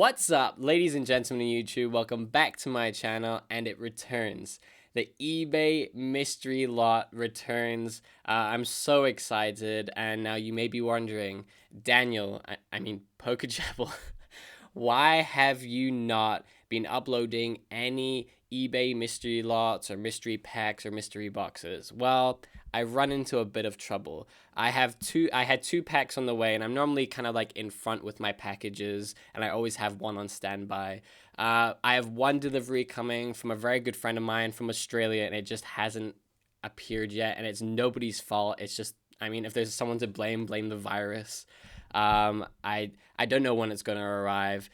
What's up, ladies and gentlemen of YouTube? Welcome back to my channel, and it returns. The eBay mystery lot returns. I'm so excited, and now you may be wondering, Daniel, I mean PokeJebel, why have you not been uploading any eBay mystery lots or mystery packs or mystery boxes? Well, I run into a bit of trouble. I had two packs on the way, and I'm normally kind of like in front with my packages, and I always have one on standby. I have one delivery coming from a very good friend of mine from Australia, and it just hasn't appeared yet, and it's nobody's fault. It's just, I mean, if there's someone to blame the virus. I don't know when it's going to arrive,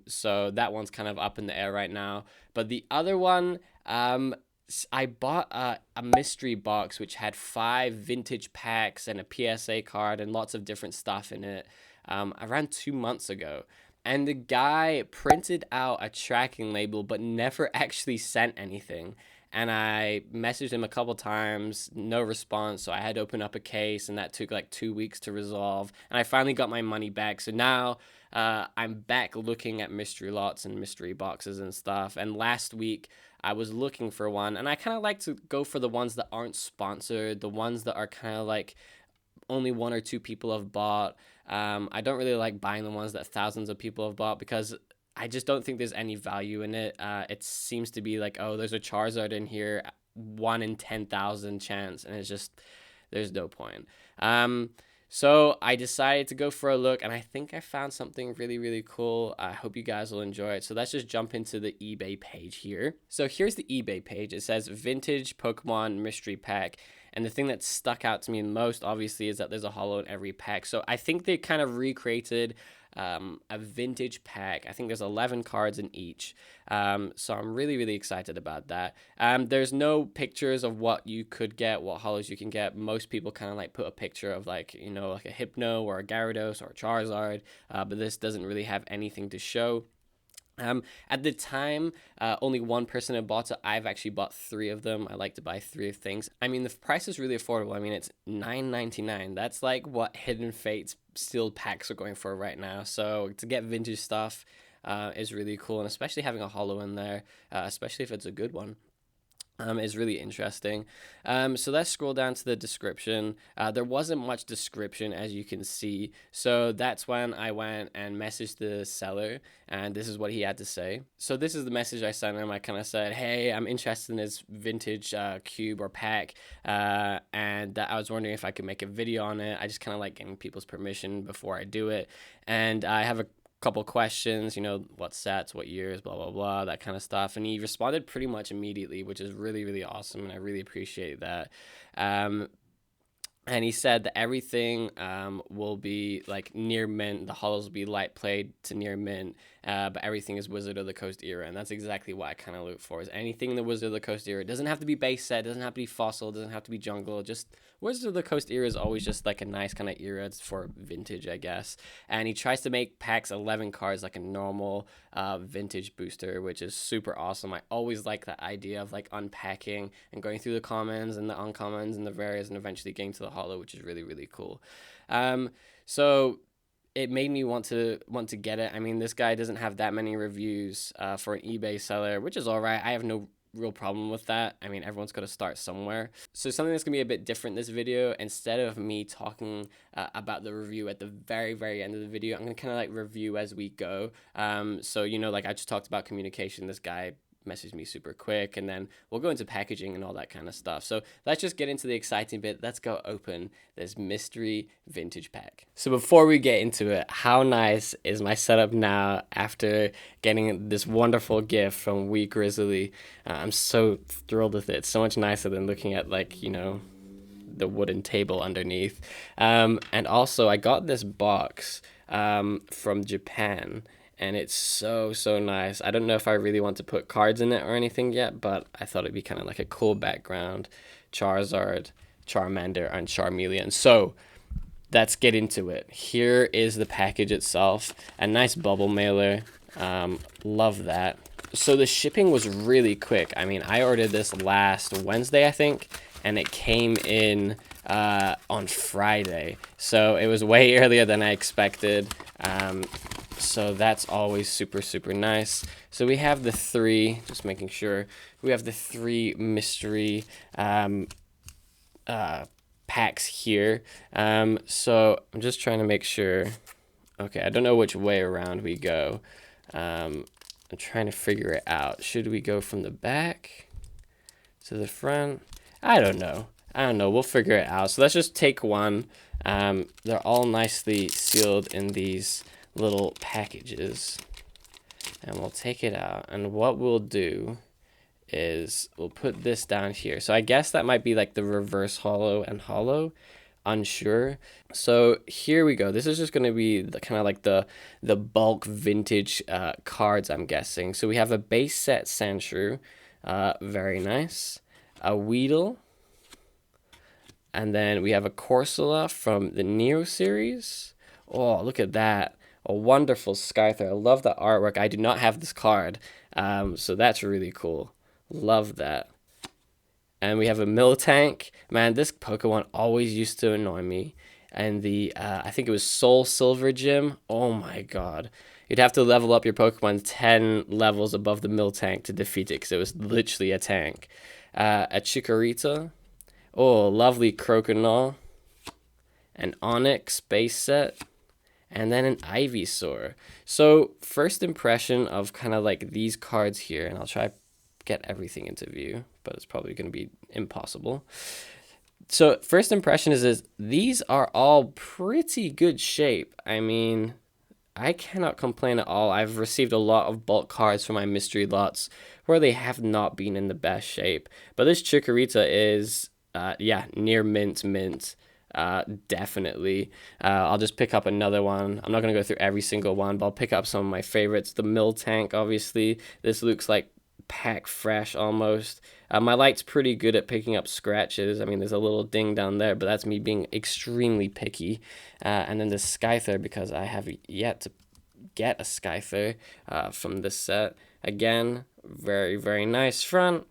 so that one's kind of up in the air right now. But the other one, I bought a mystery box which had 5 vintage packs and a PSA card and lots of different stuff in it around 2 months ago. And the guy printed out a tracking label but never actually sent anything. And I messaged him a couple times, no response, so I had to open up a case, and that took like 2 weeks to resolve. And I finally got my money back, so now I'm back looking at mystery lots and mystery boxes and stuff. And last week, I was looking for one, and I kind of like to go for the ones that aren't sponsored, the ones that are kind of like only 1 or 2 people have bought. I don't really like buying the ones that thousands of people have bought because I just don't think there's any value in it. It seems to be like, oh, there's a Charizard in here, 1 in 10,000 chance, and it's just, there's no point. So I decided to go for a look, and I think I found something really, really cool. I hope you guys will enjoy it. So let's just jump into the eBay page here. So here's the eBay page. It says Vintage Pokemon Mystery Pack. And the thing that stuck out to me the most, obviously, is that there's a holo in every pack. So I think they kind of recreated a vintage pack. I think there's 11 cards in each. So I'm really, really excited about that. There's no pictures of what you could get, what holos you can get. Most people kind of like put a picture of like, you know, like a Hypno or a Gyarados or a Charizard. But this doesn't really have anything to show. At the time, only one person had bought it. I've actually bought 3 of them. I like to buy 3 of things. I mean, the price is really affordable. I mean, it's $9.99. That's like what Hidden Fate's sealed packs are going for right now. So to get vintage stuff is really cool, and especially having a holo in there, especially if it's a good one. Is really interesting. So let's scroll down to the description. There wasn't much description, as you can see, so that's when I went and messaged the seller, and this is what he had to say. So this is the message I sent him. I kind of said, hey, I'm interested in this vintage cube or pack, and I was wondering if I could make a video on it. I just kind of like getting people's permission before I do it, and I have a couple questions, you know, what sets, what years, blah blah blah, that kind of stuff. And he responded pretty much immediately, which is really, really awesome, and I really appreciate that. And he said that everything will be like near mint. The holos will be light played to near mint, but everything is Wizard of the Coast era, and that's exactly what I kind of look for. Is anything in the Wizard of the Coast era. It doesn't have to be base set, doesn't have to be fossil, doesn't have to be jungle. Just Wizard of the Coast era is always just like a nice kind of era for vintage, I guess. And he tries to make packs 11 cards like a normal vintage booster, which is super awesome. I always like that idea of like unpacking and going through the commons and the uncommons and the rares and eventually getting to the holo, which is really, really cool. So it made me want to get it. I mean, this guy doesn't have that many reviews for an eBay seller, which is all right. I have no real problem with that. I mean, everyone's got to start somewhere. So something that's gonna be a bit different this video, instead of me talking about the review at the very, very end of the video, I'm gonna kind of like review as we go. So, you know, like I just talked about communication. This guy messaged me super quick, and then we'll go into packaging and all that kind of stuff. So let's just get into the exciting bit. Let's go open this mystery vintage pack. So before we get into it, how nice is my setup now after getting this wonderful gift from Wee Grizzly? I'm so thrilled with it. It's so much nicer than looking at, like, you know, the wooden table underneath. And also I got this box from Japan, and it's so nice. I don't know if I really want to put cards in it or anything yet, but I thought it'd be kind of like a cool background. Charizard, Charmander, and Charmeleon. So let's get into it. Here is the package itself. A nice bubble mailer. Love that. So the shipping was really quick. I mean, I ordered this last Wednesday, I think, and it came in on Friday. So it was way earlier than I expected. So that's always super nice. So we have the 3, just making sure, we have the 3 mystery packs here. So I'm just trying to make sure. Okay, I don't know which way around we go. I'm trying to figure it out. Should we go from the back to the front? I don't know. We'll figure it out. So let's just take one. They're all nicely sealed in these little packages. And we'll take it out. And what we'll do is we'll put this down here. So I guess that might be like the reverse holo and holo. Unsure. So here we go. This is just going to be the kind of like the bulk vintage cards, I'm guessing. So we have a base set Sandshrew. Very nice. A Weedle. And then we have a Corsola from the Neo series. Oh, look at that. A wonderful Skyther. I love the artwork. I do not have this card. So that's really cool. Love that. And we have a Miltank. Man, this Pokemon always used to annoy me. And the, I think it was Soul Silver Gym. Oh my god. You'd have to level up your Pokemon 10 levels above the Miltank to defeat it, because it was literally a tank. A Chikorita. Oh, lovely Croconaw. An Onyx base set. And then an Ivysaur. So, first impression of kind of like these cards here, and I'll try to get everything into view, but it's probably going to be impossible. So, first impression is these are all pretty good shape. I mean, I cannot complain at all. I've received a lot of bulk cards for my mystery lots where they have not been in the best shape. But this Chikorita is, yeah, near mint. Definitely. I'll just pick up another one. I'm not going to go through every single one, but I'll pick up some of my favorites. The Miltank, obviously. This looks like pack fresh almost. My light's pretty good at picking up scratches. I mean, there's a little ding down there, but that's me being extremely picky. And then the Skyther, because I have yet to get a Skyther from this set. Again, very nice front.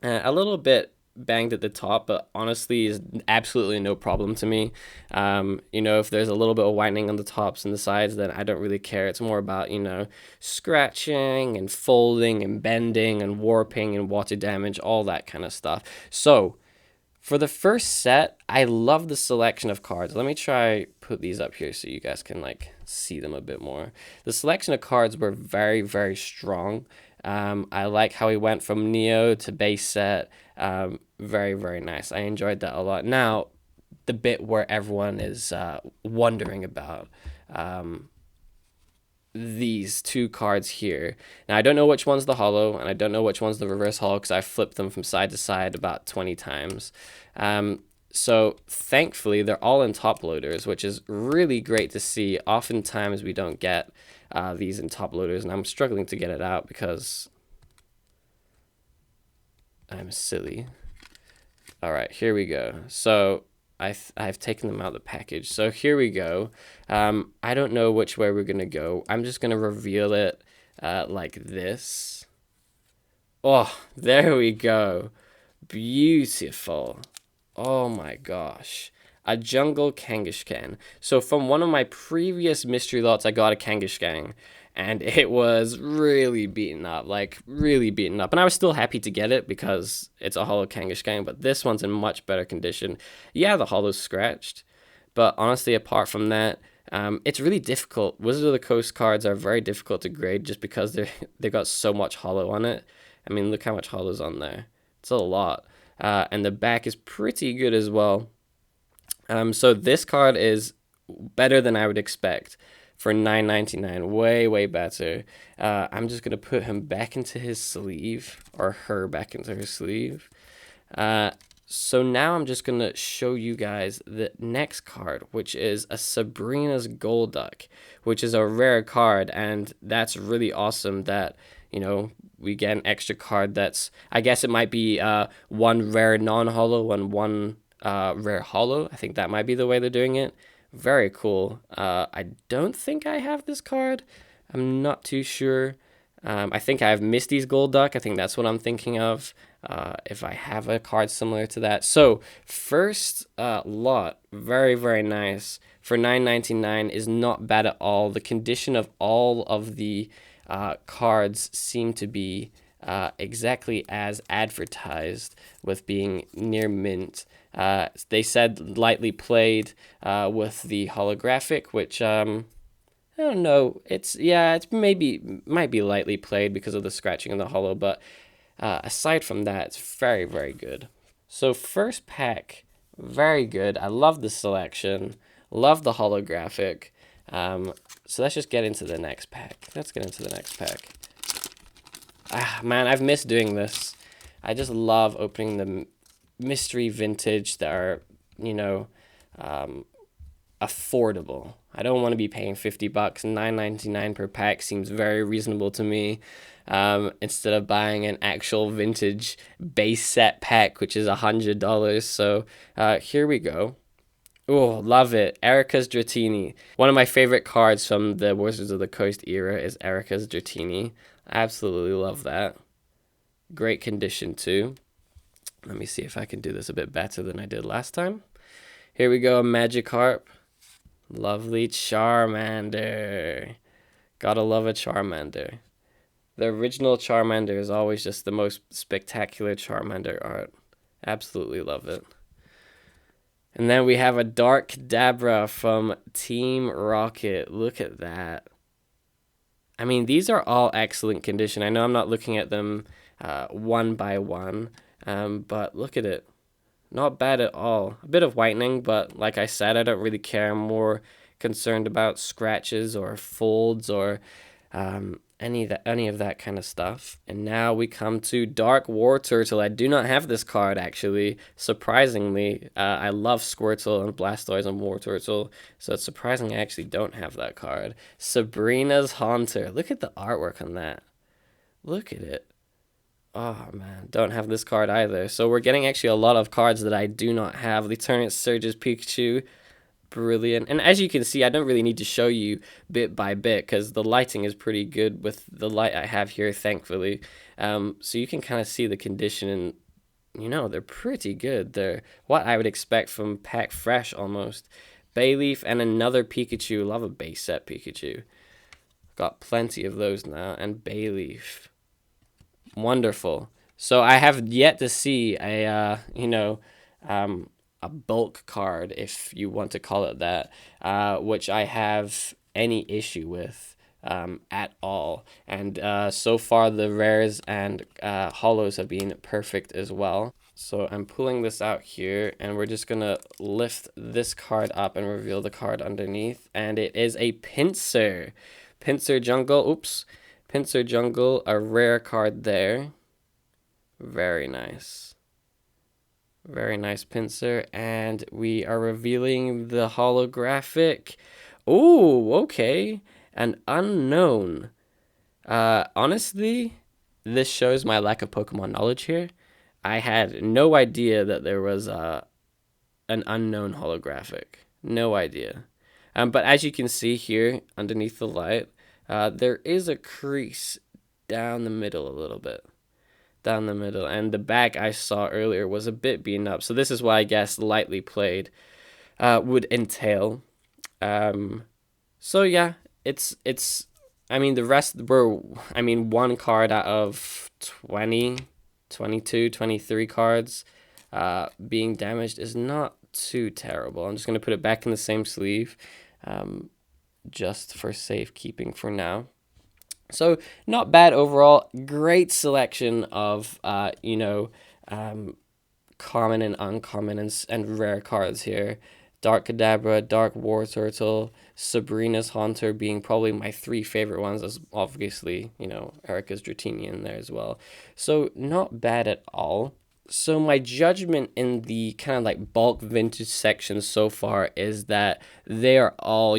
A little bit banged at the top, but honestly is absolutely no problem to me. You know, if there's a little bit of whitening on the tops and the sides, then I don't really care. It's more about, you know, scratching and folding and bending and warping and water damage, all that kind of stuff. So for the first set, I love the selection of cards. Let me try put these up here so you guys can like see them a bit more. The selection of cards were very strong. I like how he went from Neo to base set. Very nice. I enjoyed that a lot. Now, the bit where everyone is wondering about these 2 cards here. Now, I don't know which one's the holo, and I don't know which one's the reverse holo, because I flipped them from side to side about 20 times. So, thankfully, they're all in top loaders, which is really great to see. Oftentimes, we don't get these in top loaders, and I'm struggling to get it out because I'm silly. All right, here we go. So I've taken them out of the package. So here we go. I don't know which way we're gonna go. I'm just gonna reveal it like this. Oh, there we go. Beautiful. Oh my gosh. A jungle Kangaskhan. So from one of my previous mystery lots, I got a Kangaskhan, and it was really beaten up, like really beaten up. And I was still happy to get it because it's a holo Kangaskhan, but this one's in much better condition. Yeah, the holo's scratched, but honestly, apart from that, it's really difficult. Wizard of the Coast cards are very difficult to grade just because they got so much holo on it. I mean, look how much holo's on there. It's a lot. And the back is pretty good as well. So this card is better than I would expect for $9.99. Way better. I'm just going to put him back into his sleeve, or her back into her sleeve. So now I'm just going to show you guys the next card, which is a SABRINA'S GOLDUCK, which is a rare card, and that's really awesome that, you know, we get an extra card that's, I guess it might be one rare non-holo and one rare holo. I think that might be the way they're doing it. Very cool. I don't think I have this card. I'm not too sure. I think I have Misty's Golduck. I think that's what I'm thinking of. if I have a card similar to that. So first lot, very, very nice. For $9.99 is not bad at all. The condition of all of the cards seem to be exactly as advertised, with being near mint. They said lightly played with the holographic, which I don't know. It's might be lightly played because of the scratching of the holo, but aside from that, it's very, very good. So first pack, very good. I love the selection, love the holographic. So let's just get into the next pack. Let's get into the next pack. Ah, man, I've missed doing this. I just love opening the mystery vintage that are, you know, affordable. I don't want to be paying $50. $9.99 per pack seems very reasonable to me. Instead of buying an actual vintage base set pack, which is $100. So here we go. Oh, love it. Erica's Dratini. One of my favorite cards from the Wizards of the Coast era is Erica's Dratini. Absolutely love that. Great condition too. Let me see if I can do this a bit better than I did last time. Here we go, Magikarp. Lovely Charmander. Gotta love a Charmander. The original Charmander is always just the most spectacular Charmander art. Absolutely love it. And then we have a Dark Dabra from Team Rocket. Look at that. I mean, these are all excellent condition. I know I'm not looking at them one by one, but look at it. Not bad at all. A bit of whitening, but like I said, I don't really care. I'm more concerned about scratches or folds or any of that kind of stuff. And now we come to Dark War Turtle. I do not have this card, actually. Surprisingly, I love Squirtle and Blastoise and War Turtle, so it's surprising I actually don't have that card. Sabrina's Haunter. Look at the artwork on that. Look at it. Oh man, don't have this card either. So we're getting actually a lot of cards that I do not have. Lieutenant Surge's Pikachu. Brilliant. And as you can see, I don't really need to show you bit by bit because the lighting is pretty good with the light I have here, thankfully. So you can kind of see the condition, and you know, they're pretty good. They're what I would expect from pack fresh almost. Bayleaf and another Pikachu. Love a base set Pikachu. Got plenty of those now. And Bayleaf. Wonderful. So I have yet to see a, a bulk card, if you want to call it that, which I have any issue with at all. And so far the rares and holos have been perfect as well. So I'm pulling this out here, and we're just gonna lift this card up and reveal the card underneath, and it is a PINSIR. PINSIR Jungle, oops. PINSIR Jungle, a rare card there. Very nice. Very nice PINSIR, and we are revealing the holographic. Oh, okay. An unknown. Honestly, this shows my lack of Pokemon knowledge here. I had no idea that there was an unknown holographic. No idea. But as you can see here, underneath the light, there is a crease down the middle a little bit. Down the middle, and the back I saw earlier was a bit beaten up, so this is why I guess lightly played would entail. So yeah, it's I mean, the rest were, I mean, one card out of 20, 22, 23 cards being damaged is not too terrible. I'm just going to put it back in the same sleeve just for safekeeping for now. So not bad overall. Great selection of common and uncommon and rare cards here. Dark Kadabra, Dark War Turtle, Sabrina's Haunter being probably my three favorite ones, as obviously, Erica's Dratini in there as well. So not bad at all. So my judgment in the kind of like bulk vintage section so far is that they are all,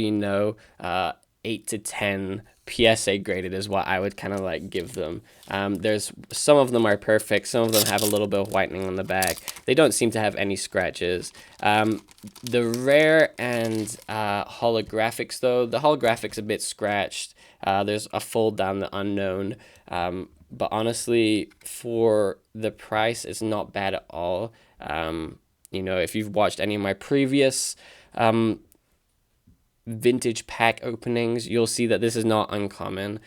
8 to 10 PSA graded is what I would kind of like give them. There's some of them are perfect, some of them have a little bit of whitening on the back. They don't seem to have any scratches. The rare and holographics though, the holographic's a bit scratched. There's a fold down the unknown, but honestly, for the price, it's not bad at all. You know, if you've watched any of my previous vintage pack openings, you'll see that this is not uncommon.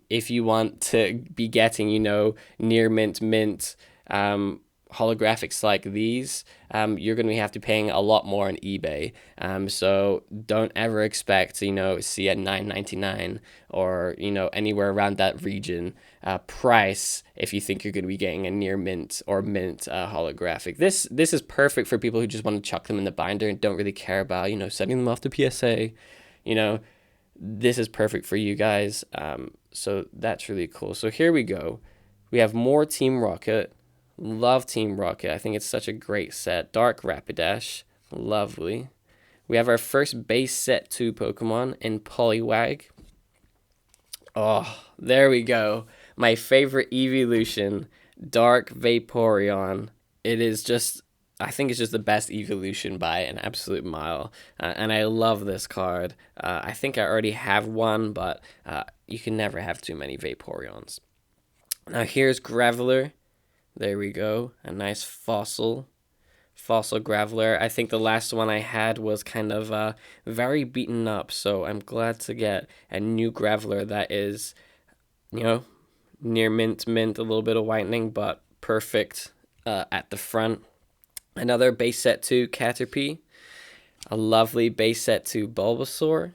If you want to be getting, you know, near mint holographics like these, you're going to have to be paying a lot more on eBay. So don't ever expect to, you know, see at $9.99 or, you know, anywhere around that region price if you think you're going to be getting a near mint or mint holographic. This is perfect for people who just want to chuck them in the binder and don't really care about, you know, sending them off to PSA. You know, this is perfect for you guys. So that's really cool. So here we go. We have more Team Rocket. Love Team Rocket. I think it's such a great set. Dark Rapidash. Lovely. We have our first base set 2 Pokemon in Poliwag. Oh, there we go. My favorite evolution, Dark Vaporeon. It is just, I think it's just the best evolution by an absolute mile. And I love this card. I think I already have one, but you can never have too many Vaporeons. Now here's Graveler. There we go. A nice fossil Graveler. I think the last one I had was kind of very beaten up, so I'm glad to get a new Graveler that is, you know, near mint, a little bit of whitening, but perfect at the front. Another base set 2 Caterpie. A lovely base set 2 Bulbasaur.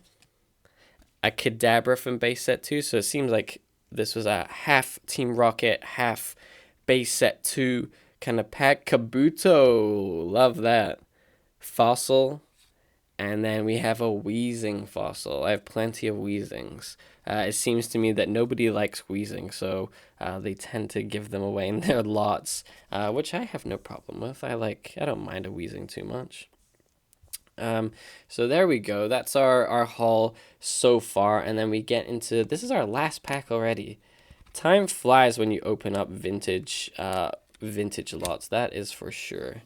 A Kadabra from base set 2, so it seems like this was a half Team Rocket, half base set 2 kind of pack. Kabuto, love that. Fossil, and then we have a Weezing fossil. I have plenty of Weezings. It seems to me that nobody likes Weezing, so they tend to give them away in their lots, which I have no problem with. I don't mind a Weezing too much. So there we go. That's our haul so far, and then we get into, this is our last pack already. Time flies when you open up vintage lots, that is for sure.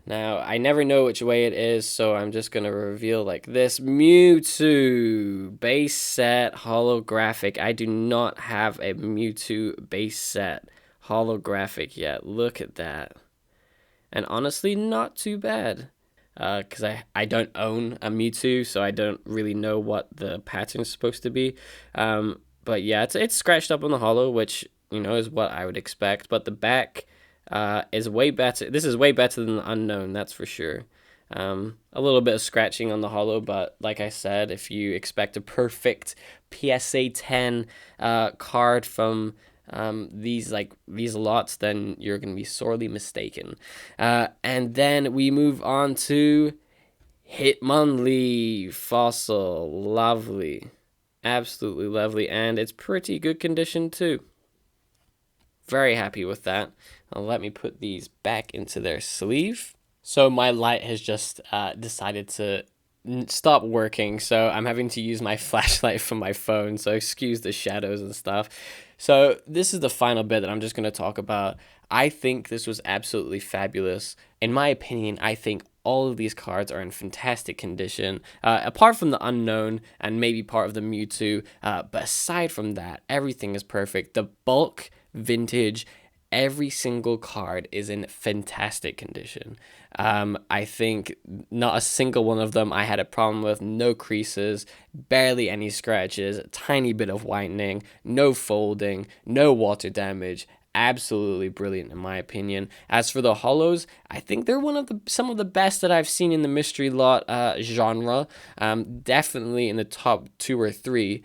Now, I never know which way it is, so I'm just going to reveal like this. Mewtwo base set holographic. I do not have a Mewtwo base set holographic yet. Look at that. And honestly, not too bad. Because I don't own a Mewtwo, so I don't really know what the pattern is supposed to be. But yeah, it's scratched up on the holo, which, you know, is what I would expect. But the back is way better. This is way better than the unknown, that's for sure. A little bit of scratching on the holo, but like I said, if you expect a perfect PSA 10 card from these lots, then you're gonna be sorely mistaken. And then we move on to Hitmonlee fossil. Lovely. Absolutely lovely, and it's pretty good condition too. Very happy with that. Let me put these back into their sleeve. So my light has just decided to stop working, so I'm having to use my flashlight from my phone, so excuse the shadows and stuff. So this is the final bit that I'm just going to talk about. I think this was absolutely fabulous. In my opinion, I think all of these cards are in fantastic condition, apart from the unknown and maybe part of the Mewtwo, but aside from that, everything is perfect. The bulk, vintage, every single card is in fantastic condition. I think not a single one of them I had a problem with. No creases, barely any scratches, a tiny bit of whitening, no folding, no water damage. Absolutely brilliant in my opinion. As for the holos, I think they're some of the best that I've seen in the mystery lot genre. Definitely in the top 2 or 3.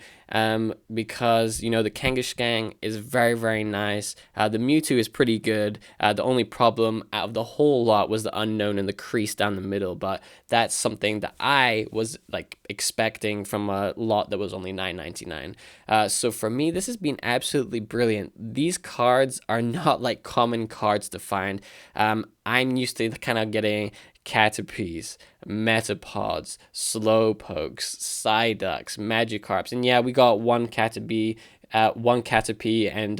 Because, you know, the KANGASKHAN is very, very nice. The Mewtwo is pretty good. The only problem out of the whole lot was the unknown and the crease down the middle, but that's something that I was like expecting from a lot that was only $9.99. So for me, this has been absolutely brilliant. These cards are not like common cards to find. I'm used to kind of getting Caterpies, Metapods, Slowpokes, Psyducks, Magikarps, and yeah, we got one Caterpie, and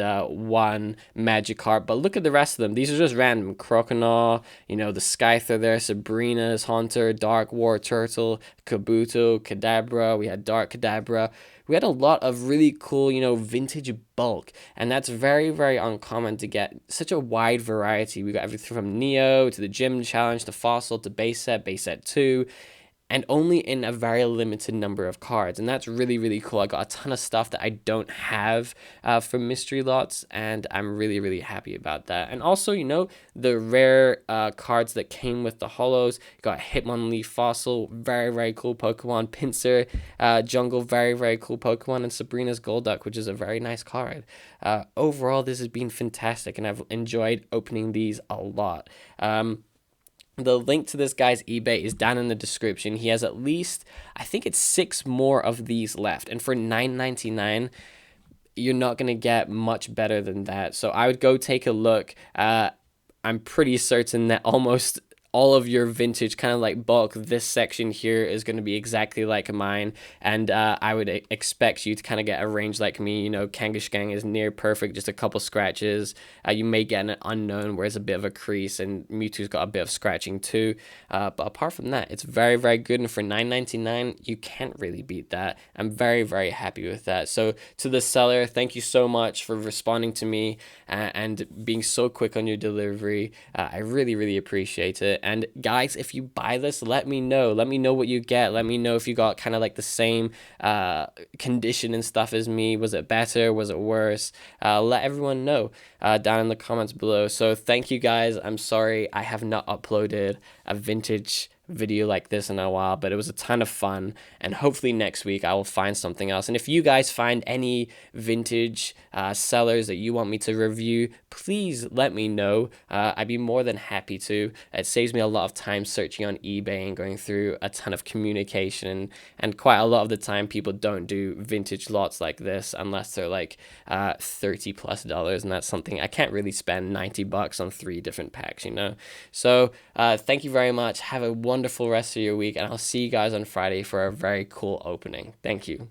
one Magikarp. But look at the rest of them. These are just random. Croconaw, you know, the Scyther there, Sabrina's, Haunter, Dark War Turtle, Kabuto, Kadabra. We had Dark Kadabra. We had a lot of really cool, you know, vintage bulk, and that's very, very uncommon to get such a wide variety. We got everything from Neo to the Gym Challenge to Fossil to Base Set 2, and only in a very limited number of cards, and that's really, really cool. I got a ton of stuff that I don't have from mystery lots, and I'm really, really happy about that. And also, you know, the rare cards that came with the holos. You got Hitmonlee Fossil, very, very cool Pokemon. PINSIR Jungle, very, very cool Pokemon, and Sabrina's Golduck, which is a very nice card. Overall, this has been fantastic, and I've enjoyed opening these a lot. The link to this guy's eBay is down in the description. He has at least, I think it's 6 more of these left. And for $9.99, you're not going to get much better than that. So I would go take a look. I'm pretty certain that almost all of your vintage kind of like bulk, this section here is going to be exactly like mine, and I would expect you to kind of get a range like me. You know, KANGASKHAN is near perfect, just a couple scratches. You may get an unknown where it's a bit of a crease, and Mewtwo's got a bit of scratching too, but apart from that, it's very, very good, and for $9.99 you can't really beat that. I'm very, very happy with that. So to the seller, thank you so much for responding to me and being so quick on your delivery. I really, really appreciate it. And guys, if you buy this, let me know what you get. Let me know if you got kind of like the same condition and stuff as me. Was it better? Was it worse? Let everyone know down in the comments below. So thank you guys. I'm sorry I have not uploaded a vintage video like this in a while, but it was a ton of fun, and hopefully next week I will find something else. And if you guys find any vintage sellers that you want me to review, please let me know. I'd be more than happy to. It saves me a lot of time searching on eBay and going through a ton of communication, and quite a lot of the time people don't do vintage lots like this unless they're like $30+, and that's something I can't really spend $90 on 3 different packs, you know. So thank you very much. Have a wonderful rest of your week, and I'll see you guys on Friday for a very cool opening. Thank you.